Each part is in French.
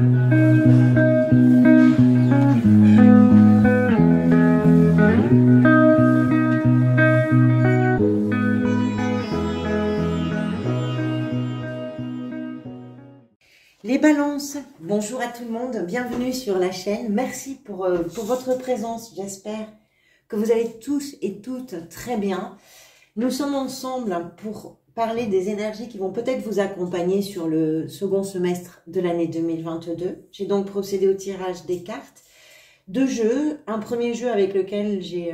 Les balances, bonjour à tout le monde, bienvenue sur la chaîne, merci pour votre présence, j'espère que vous allez tous et toutes très bien. Nous sommes ensemble pour parler des énergies qui vont peut-être vous accompagner sur le second semestre de l'année 2022. J'ai donc procédé au tirage des cartes, deux jeux, un premier jeu avec lequel j'ai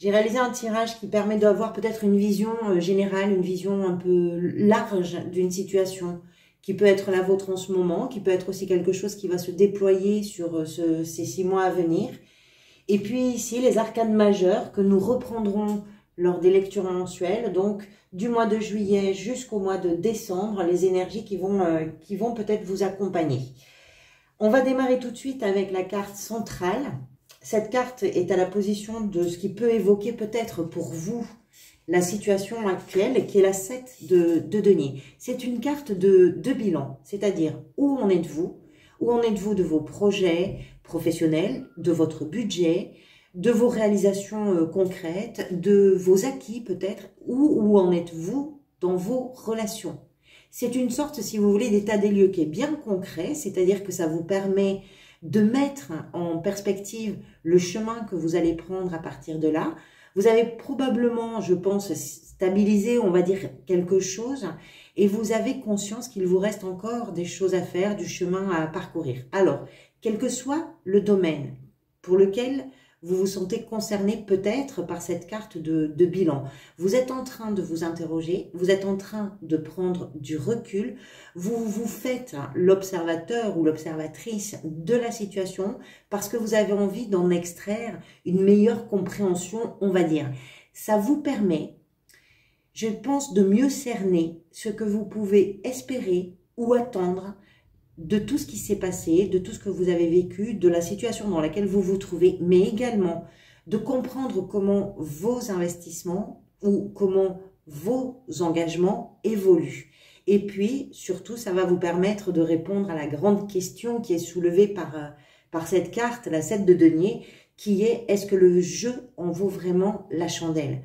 réalisé un tirage qui permet d'avoir peut-être une vision générale, une vision un peu large d'une situation, qui peut être la vôtre en ce moment, qui peut être aussi quelque chose qui va se déployer sur ces 6 mois à venir. Et puis ici, les arcanes majeures que nous reprendrons lors des lectures mensuelles, donc du mois de juillet jusqu'au mois de décembre, les énergies qui vont peut-être vous accompagner. On va démarrer tout de suite avec la carte centrale. Cette carte est à la position de ce qui peut évoquer peut-être pour vous la situation actuelle, qui est la 7 de denier. C'est une carte de bilan, c'est-à-dire où en êtes-vous de vos projets professionnels, de votre budget, de vos réalisations concrètes, de vos acquis peut-être, où en êtes-vous dans vos relations. C'est une sorte, si vous voulez, d'état des lieux qui est bien concret, c'est-à-dire que ça vous permet de mettre en perspective le chemin que vous allez prendre à partir de là. Vous avez probablement, je pense, stabilisé, on va dire, quelque chose et vous avez conscience qu'il vous reste encore des choses à faire, du chemin à parcourir. Alors, quel que soit le domaine pour lequel vous vous sentez concerné peut-être par cette carte de bilan, vous êtes en train de vous interroger, vous êtes en train de prendre du recul, vous faites l'observateur ou l'observatrice de la situation parce que vous avez envie d'en extraire une meilleure compréhension, on va dire. Ça vous permet, je pense, de mieux cerner ce que vous pouvez espérer ou attendre de tout ce qui s'est passé, de tout ce que vous avez vécu, de la situation dans laquelle vous vous trouvez, mais également de comprendre comment vos investissements ou comment vos engagements évoluent. Et puis, surtout, ça va vous permettre de répondre à la grande question qui est soulevée par cette carte, la 7 de denier, qui est: est-ce que le jeu en vaut vraiment la chandelle ?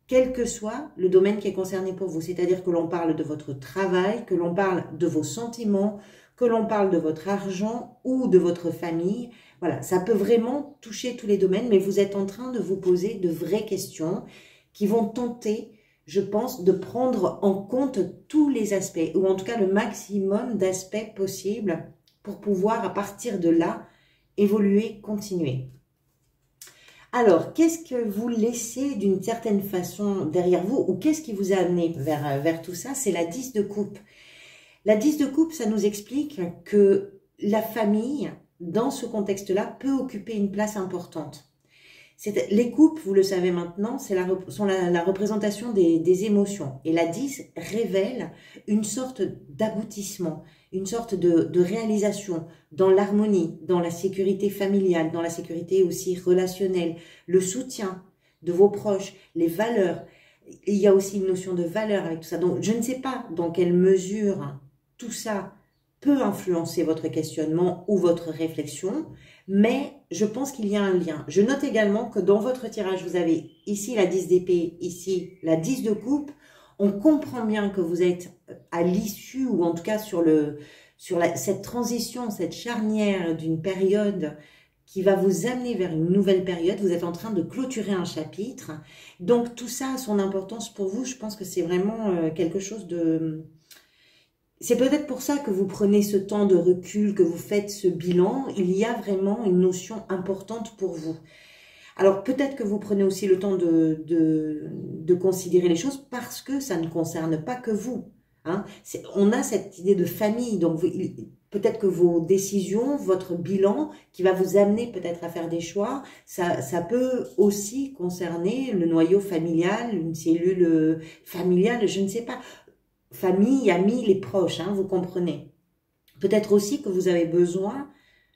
Quel que soit le domaine qui est concerné pour vous, c'est-à-dire que l'on parle de votre travail, que l'on parle de vos sentiments, que l'on parle de votre argent ou de votre famille. Voilà, ça peut vraiment toucher tous les domaines, mais vous êtes en train de vous poser de vraies questions qui vont tenter, je pense, de prendre en compte tous les aspects, ou en tout cas le maximum d'aspects possibles pour pouvoir, à partir de là, évoluer, continuer. Alors, qu'est-ce que vous laissez d'une certaine façon derrière vous, ou qu'est-ce qui vous a amené vers tout ça? C'est la 10 de coupe. La 10 de coupe, ça nous explique que la famille, dans ce contexte-là, peut occuper une place importante. Les coupes, vous le savez maintenant, sont la représentation des émotions. Et la 10 révèle une sorte d'aboutissement, une sorte de réalisation dans l'harmonie, dans la sécurité familiale, dans la sécurité aussi relationnelle, le soutien de vos proches, les valeurs. Il y a aussi une notion de valeur avec tout ça. Donc, je ne sais pas dans quelle mesure tout ça peut influencer votre questionnement ou votre réflexion, mais je pense qu'il y a un lien. Je note également que dans votre tirage, vous avez ici la 10 d'épée, ici la 10 de coupe. On comprend bien que vous êtes à l'issue, ou en tout cas sur cette transition, cette charnière d'une période qui va vous amener vers une nouvelle période. Vous êtes en train de clôturer un chapitre. Donc tout ça a son importance pour vous. Je pense que c'est vraiment quelque chose de... C'est peut-être pour ça que vous prenez ce temps de recul, que vous faites ce bilan. Il y a vraiment une notion importante pour vous. Alors peut-être que vous prenez aussi le temps de considérer les choses parce que ça ne concerne pas que vous. Hein. On a cette idée de famille, donc peut-être que vos décisions, votre bilan qui va vous amener peut-être à faire des choix, ça peut aussi concerner le noyau familial, une cellule familiale, je ne sais pas. Famille, amis, les proches, hein, vous comprenez. Peut-être aussi que vous avez besoin,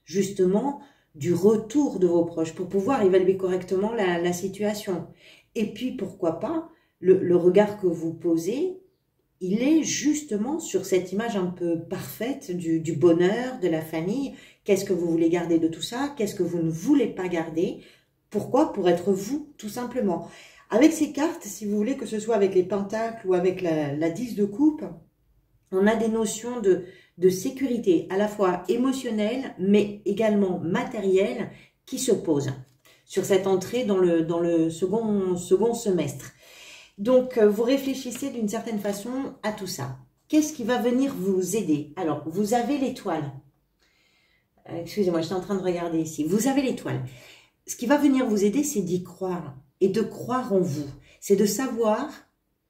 justement, du retour de vos proches pour pouvoir évaluer correctement la situation. Et puis, pourquoi pas, le regard que vous posez, il est justement sur cette image un peu parfaite du bonheur, de la famille. Qu'est-ce que vous voulez garder de tout ça? Qu'est-ce que vous ne voulez pas garder? Pourquoi? Pour être vous, tout simplement. Avec ces cartes, si vous voulez, que ce soit avec les pentacles ou avec la 10 de coupe, on a des notions de sécurité, à la fois émotionnelle, mais également matérielle, qui se posent sur cette entrée dans le second semestre. Donc, vous réfléchissez d'une certaine façon à tout ça. Qu'est-ce qui va venir vous aider? Alors, vous avez l'étoile. Excusez-moi, j'étais en train de regarder ici. Vous avez l'étoile. Ce qui va venir vous aider, c'est d'y croire et de croire en vous. C'est de savoir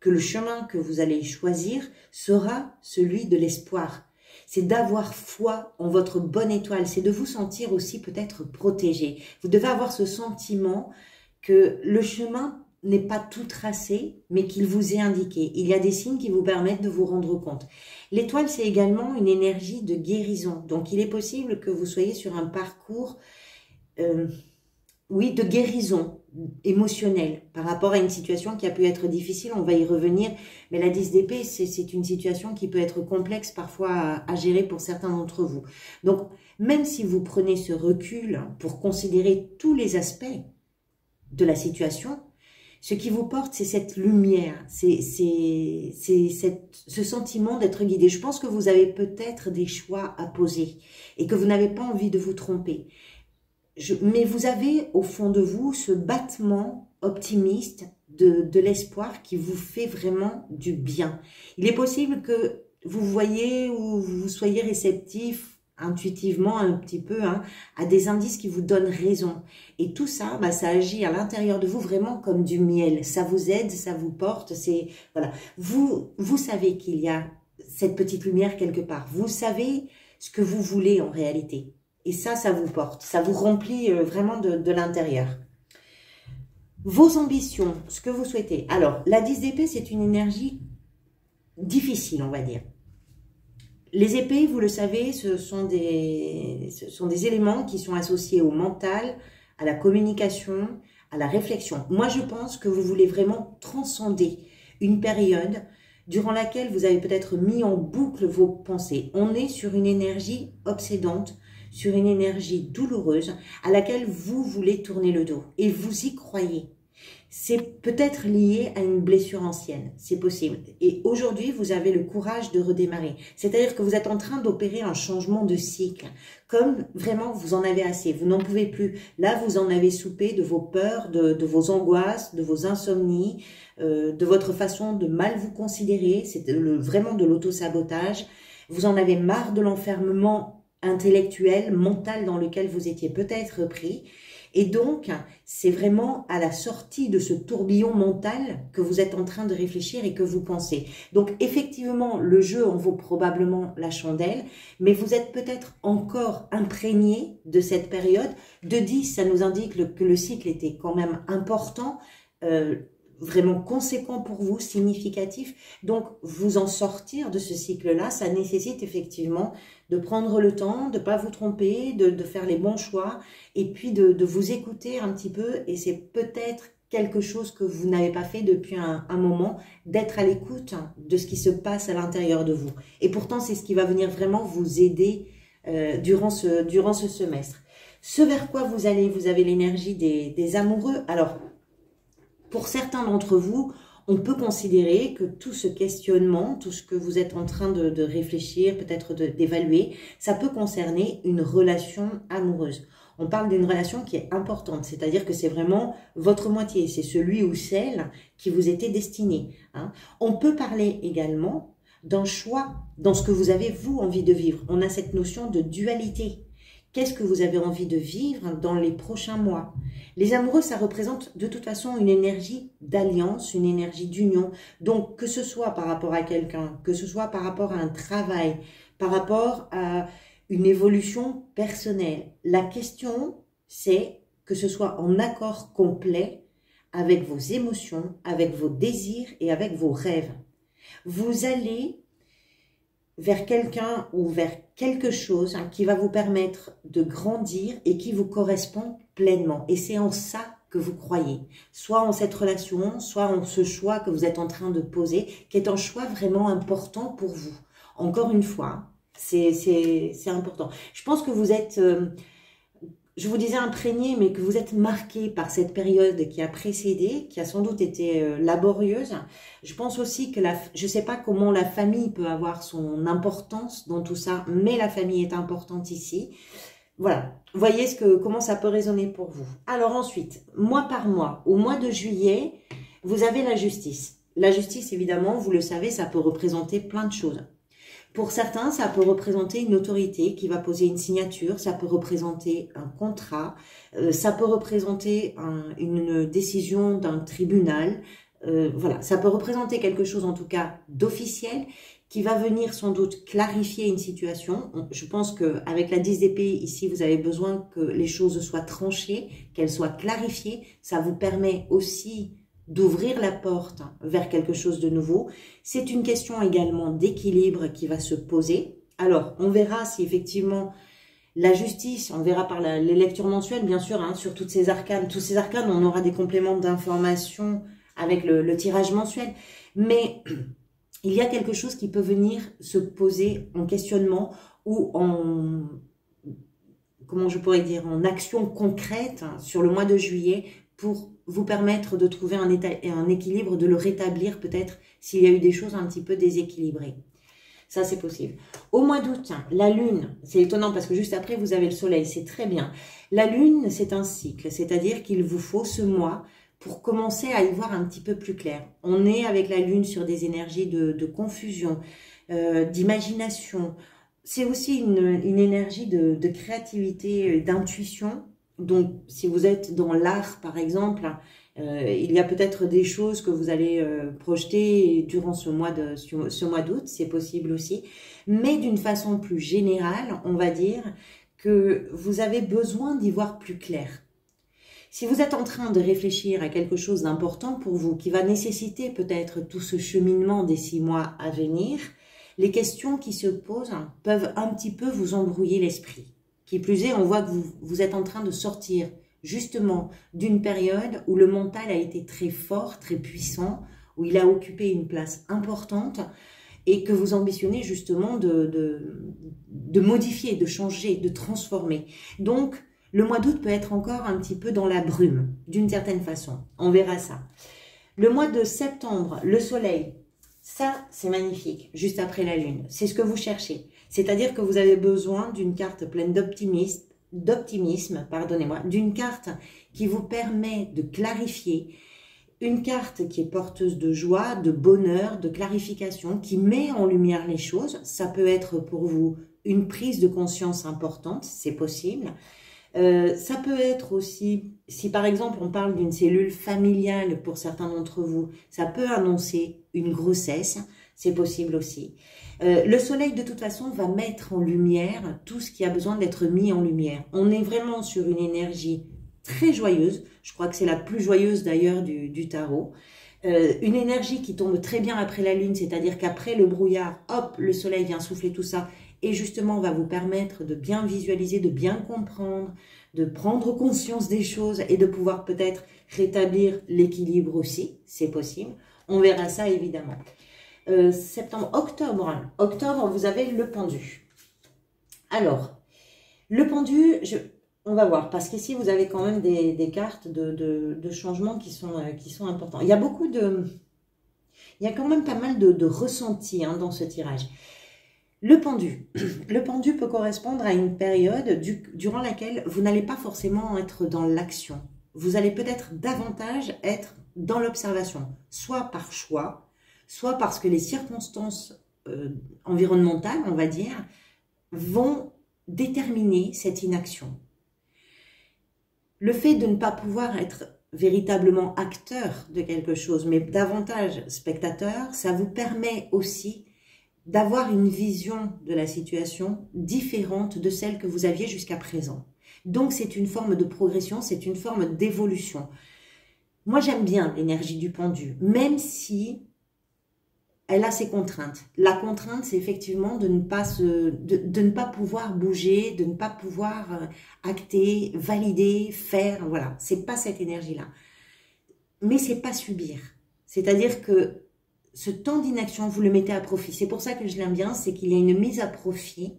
que le chemin que vous allez choisir sera celui de l'espoir. C'est d'avoir foi en votre bonne étoile. C'est de vous sentir aussi peut-être protégé. Vous devez avoir ce sentiment que le chemin n'est pas tout tracé, mais qu'il vous est indiqué. Il y a des signes qui vous permettent de vous rendre compte. L'étoile, c'est également une énergie de guérison. Donc, il est possible que vous soyez sur un parcours, oui, de guérison émotionnelle par rapport à une situation qui a pu être difficile. On va y revenir. Mais la 10 d'épée, c'est une situation qui peut être complexe parfois à gérer pour certains d'entre vous. Donc, même si vous prenez ce recul pour considérer tous les aspects de la situation, ce qui vous porte, c'est cette lumière, c'est ce sentiment d'être guidé. Je pense que vous avez peut-être des choix à poser et que vous n'avez pas envie de vous tromper. Mais vous avez au fond de vous ce battement optimiste de l'espoir qui vous fait vraiment du bien. Il est possible que vous voyez ou vous soyez réceptif intuitivement un petit peu à des indices qui vous donnent raison. Et tout ça, ça agit à l'intérieur de vous vraiment comme du miel. Ça vous aide, ça vous porte. Voilà. Vous savez qu'il y a cette petite lumière quelque part. Vous savez ce que vous voulez en réalité. Et ça vous porte. Ça vous remplit vraiment de l'intérieur. Vos ambitions, ce que vous souhaitez. Alors, la 10 d'épée, c'est une énergie difficile, on va dire. Les épées, vous le savez, ce sont des éléments qui sont associés au mental, à la communication, à la réflexion. Moi, je pense que vous voulez vraiment transcender une période durant laquelle vous avez peut-être mis en boucle vos pensées. On est sur une énergie obsédante, sur une énergie douloureuse à laquelle vous voulez tourner le dos. Et vous y croyez. C'est peut-être lié à une blessure ancienne, c'est possible. Et aujourd'hui, vous avez le courage de redémarrer. C'est-à-dire que vous êtes en train d'opérer un changement de cycle. Comme vraiment, vous en avez assez, vous n'en pouvez plus. Là, vous en avez soupé de vos peurs, de vos angoisses, de vos insomnies, de votre façon de mal vous considérer. C'est vraiment de l'auto-sabotage. Vous en avez marre de l'enfermement intellectuel, mental dans lequel vous étiez peut-être pris. Et donc, c'est vraiment à la sortie de ce tourbillon mental que vous êtes en train de réfléchir et que vous pensez. Donc, effectivement, le jeu en vaut probablement la chandelle, mais vous êtes peut-être encore imprégné de cette période. De 10, ça nous indique que le cycle était quand même important, vraiment conséquent pour vous, significatif. Donc, vous en sortir de ce cycle-là, ça nécessite effectivement de prendre le temps, de ne pas vous tromper, de faire les bons choix et puis de vous écouter un petit peu. Et c'est peut-être quelque chose que vous n'avez pas fait depuis un moment, d'être à l'écoute de ce qui se passe à l'intérieur de vous. Et pourtant, c'est ce qui va venir vraiment vous aider durant ce semestre. Ce vers quoi vous allez, vous avez l'énergie des amoureux. Alors, pour certains d'entre vous, on peut considérer que tout ce questionnement, tout ce que vous êtes en train de réfléchir, peut-être d'évaluer, ça peut concerner une relation amoureuse. On parle d'une relation qui est importante, c'est-à-dire que c'est vraiment votre moitié, c'est celui ou celle qui vous était destiné. On peut parler également d'un choix dans ce que vous avez, vous, envie de vivre. On a cette notion de dualité. Qu'est-ce que vous avez envie de vivre dans les prochains mois? Les amoureux, ça représente de toute façon une énergie d'alliance, une énergie d'union. Donc, que ce soit par rapport à quelqu'un, que ce soit par rapport à un travail, par rapport à une évolution personnelle, la question, c'est que ce soit en accord complet avec vos émotions, avec vos désirs et avec vos rêves. Vous allez vers quelqu'un ou vers quelque chose qui va vous permettre de grandir et qui vous correspond pleinement. Et c'est en ça que vous croyez, soit en cette relation, soit en ce choix que vous êtes en train de poser, qui est un choix vraiment important pour vous. Encore une fois, c'est important. Je pense que vous êtes, je vous disais imprégné, mais que vous êtes marqué par cette période qui a précédé, qui a sans doute été laborieuse. Je pense aussi que je ne sais pas comment la famille peut avoir son importance dans tout ça, mais la famille est importante ici. Voilà, voyez comment ça peut résonner pour vous. Alors ensuite, mois par mois, au mois de juillet, vous avez la justice. La justice, évidemment, vous le savez, ça peut représenter plein de choses. Pour certains, ça peut représenter une autorité qui va poser une signature, ça peut représenter un contrat, ça peut représenter une décision d'un tribunal. Voilà, ça peut représenter quelque chose en tout cas d'officiel qui va venir sans doute clarifier une situation. Je pense qu'avec la 10 d'épée, ici, vous avez besoin que les choses soient tranchées, qu'elles soient clarifiées. Ça vous permet aussi d'ouvrir la porte vers quelque chose de nouveau. C'est une question également d'équilibre qui va se poser. Alors, on verra si effectivement la justice, on verra par les lectures mensuelles, bien sûr, hein, sur toutes ces arcanes. Tous ces arcanes, on aura des compléments d'informations avec le tirage mensuel. Mais il y a quelque chose qui peut venir se poser en questionnement ou en, comment je pourrais dire, en action concrète sur le mois de juillet pour vous permettre de trouver un équilibre, de le rétablir peut-être s'il y a eu des choses un petit peu déséquilibrées. Ça, c'est possible. Au mois d'août, la Lune, c'est étonnant parce que juste après, vous avez le Soleil, c'est très bien. La Lune, c'est un cycle, c'est-à-dire qu'il vous faut ce mois pour commencer à y voir un petit peu plus clair. On est avec la Lune sur des énergies de confusion, d'imagination. C'est aussi une énergie de créativité, d'intuition. Donc, si vous êtes dans l'art, par exemple, il y a peut-être des choses que vous allez projeter durant ce mois d'août, c'est possible aussi. Mais d'une façon plus générale, on va dire que vous avez besoin d'y voir plus clair. Si vous êtes en train de réfléchir à quelque chose d'important pour vous, qui va nécessiter peut-être tout ce cheminement des 6 mois à venir, les questions qui se posent peuvent un petit peu vous embrouiller l'esprit. Qui plus est, on voit que vous êtes en train de sortir justement d'une période où le mental a été très fort, très puissant, où il a occupé une place importante et que vous ambitionnez justement de modifier, de changer, de transformer. Donc, le mois d'août peut être encore un petit peu dans la brume, d'une certaine façon. On verra ça. Le mois de septembre, le soleil, ça c'est magnifique, juste après la lune. C'est ce que vous cherchez. C'est-à-dire que vous avez besoin d'une carte pleine d'optimisme, pardonnez-moi, d'une carte qui vous permet de clarifier, une carte qui est porteuse de joie, de bonheur, de clarification, qui met en lumière les choses. Ça peut être pour vous une prise de conscience importante, c'est possible. Ça peut être aussi, si par exemple on parle d'une cellule familiale pour certains d'entre vous, ça peut annoncer une grossesse, c'est possible aussi. Le soleil de toute façon va mettre en lumière tout ce qui a besoin d'être mis en lumière. On est vraiment sur une énergie très joyeuse, je crois que c'est la plus joyeuse d'ailleurs du tarot. Une énergie qui tombe très bien après la lune, c'est-à-dire qu'après le brouillard, hop, le soleil vient souffler tout ça et justement va vous permettre de bien visualiser, de bien comprendre, de prendre conscience des choses et de pouvoir peut-être rétablir l'équilibre aussi, c'est possible. On verra ça évidemment. Septembre, octobre, vous avez le pendu. Alors, le pendu, on va voir, parce qu'ici vous avez quand même des cartes de changements qui sont importants. Il y a il y a quand même pas mal de ressentis dans ce tirage. Le pendu peut correspondre à une période durant laquelle vous n'allez pas forcément être dans l'action. Vous allez peut-être davantage être dans l'observation, soit par choix, soit parce que les circonstances environnementales, on va dire, vont déterminer cette inaction. Le fait de ne pas pouvoir être véritablement acteur de quelque chose, mais davantage spectateur, ça vous permet aussi d'avoir une vision de la situation différente de celle que vous aviez jusqu'à présent. Donc c'est une forme de progression, c'est une forme d'évolution. Moi j'aime bien l'énergie du pendu, même si elle a ses contraintes. La contrainte, c'est effectivement de ne pas pouvoir bouger, de ne pas pouvoir acter, valider, faire, voilà. C'est pas cette énergie-là. Mais c'est pas subir. C'est-à-dire que ce temps d'inaction, vous le mettez à profit. C'est pour ça que je l'aime bien, c'est qu'il y a une mise à profit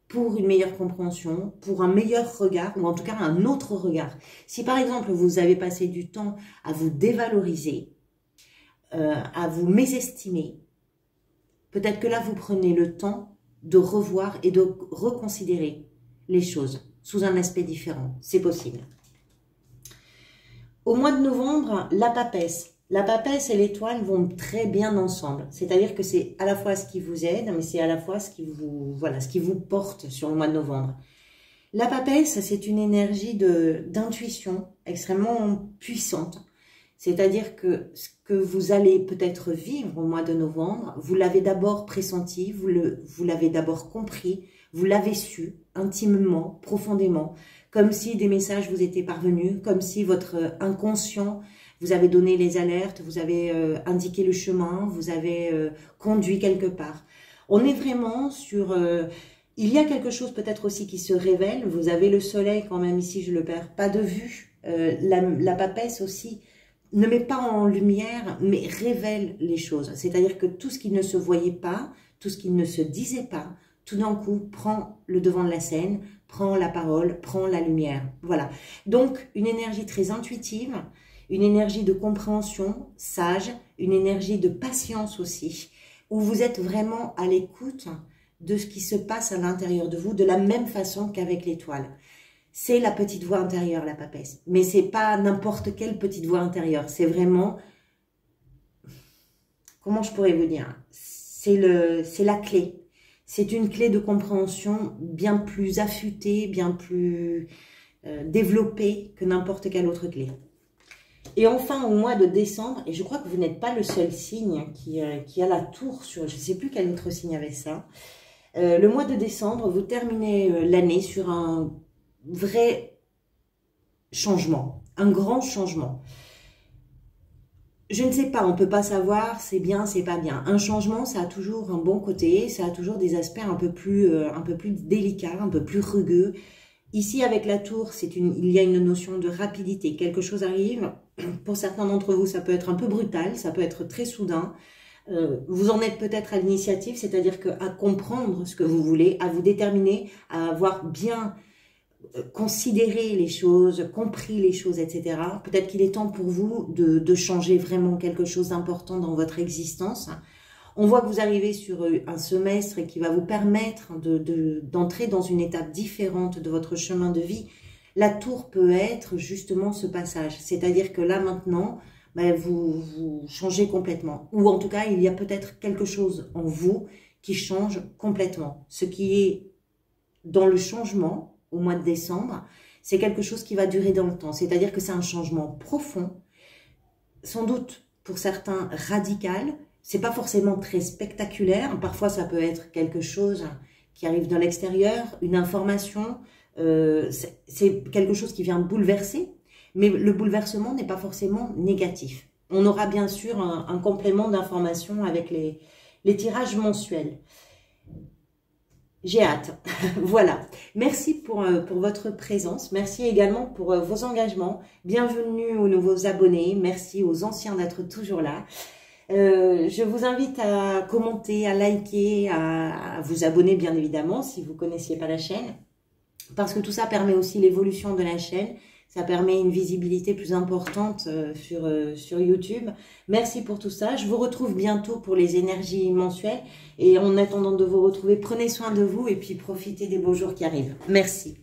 pour une meilleure compréhension, pour un meilleur regard, ou en tout cas un autre regard. Si par exemple, vous avez passé du temps à vous dévaloriser, à vous mésestimer, peut-être que là, vous prenez le temps de revoir et de reconsidérer les choses sous un aspect différent. C'est possible. Au mois de novembre, la papesse. La papesse et l'étoile vont très bien ensemble. C'est-à-dire que c'est à la fois ce qui vous aide, mais c'est à la fois ce qui vous porte sur le mois de novembre. La papesse, c'est une énergie d'intuition extrêmement puissante. C'est-à-dire que ce que vous allez peut-être vivre au mois de novembre, vous l'avez d'abord pressenti, vous l'avez d'abord compris, vous l'avez su intimement, profondément, comme si des messages vous étaient parvenus, comme si votre inconscient vous avez donné les alertes, vous avez indiqué le chemin, vous avez conduit quelque part. On est vraiment sur... il y a quelque chose peut-être aussi qui se révèle. Vous avez le soleil quand même ici, je le perds pas de vue. La papesse aussi ne met pas en lumière, mais révèle les choses. C'est-à-dire que tout ce qui ne se voyait pas, tout ce qui ne se disait pas, tout d'un coup prend le devant de la scène, prend la parole, prend la lumière. Voilà. Donc, une énergie très intuitive, une énergie de compréhension sage, une énergie de patience aussi, où vous êtes vraiment à l'écoute de ce qui se passe à l'intérieur de vous, de la même façon qu'avec l'étoile. C'est la petite voix intérieure, la papesse. Mais c'est pas n'importe quelle petite voix intérieure. C'est vraiment... Comment je pourrais vous dire? C'est la clé. C'est une clé de compréhension bien plus affûtée, bien plus développée que n'importe quelle autre clé. Et enfin, au mois de décembre, et je crois que vous n'êtes pas le seul signe qui a la tour sur... Je ne sais plus quel autre signe avait ça. Le mois de décembre, vous terminez l'année sur un vrai changement, un grand changement. Je ne sais pas, on ne peut pas savoir, c'est bien, c'est pas bien. Un changement, ça a toujours un bon côté, ça a toujours des aspects un peu plus délicats, un peu plus rugueux. Ici, avec la tour, il y a une notion de rapidité. Quelque chose arrive. Pour certains d'entre vous, ça peut être un peu brutal, ça peut être très soudain. Vous en êtes peut-être à l'initiative, c'est-à-dire à comprendre ce que vous voulez, à vous déterminer, à avoir bien considéré les choses, compris les choses, etc. Peut-être qu'il est temps pour vous de changer vraiment quelque chose d'important dans votre existence. On voit que vous arrivez sur un semestre qui va vous permettre d'entrer dans une étape différente de votre chemin de vie. La tour peut être justement ce passage. C'est-à-dire que là, maintenant, ben, vous changez complètement. Ou en tout cas, il y a peut-être quelque chose en vous qui change complètement. Ce qui est dans le changement au mois de décembre, c'est quelque chose qui va durer dans le temps. C'est-à-dire que c'est un changement profond, sans doute pour certains radical. C'est pas forcément très spectaculaire. Parfois, ça peut être quelque chose qui arrive de l'extérieur, une information. C'est quelque chose qui vient bouleverser. Mais le bouleversement n'est pas forcément négatif. On aura bien sûr un complément d'information avec les tirages mensuels. J'ai hâte. Voilà. Merci pour votre présence. Merci également pour vos engagements. Bienvenue aux nouveaux abonnés. Merci aux anciens d'être toujours là. Je vous invite à commenter, à liker, à vous abonner bien évidemment si vous ne connaissiez pas la chaîne. Parce que tout ça permet aussi l'évolution de la chaîne. Ça permet une visibilité plus importante sur YouTube. Merci pour tout ça. Je vous retrouve bientôt pour les énergies mensuelles. Et en attendant de vous retrouver, prenez soin de vous et puis profitez des beaux jours qui arrivent. Merci.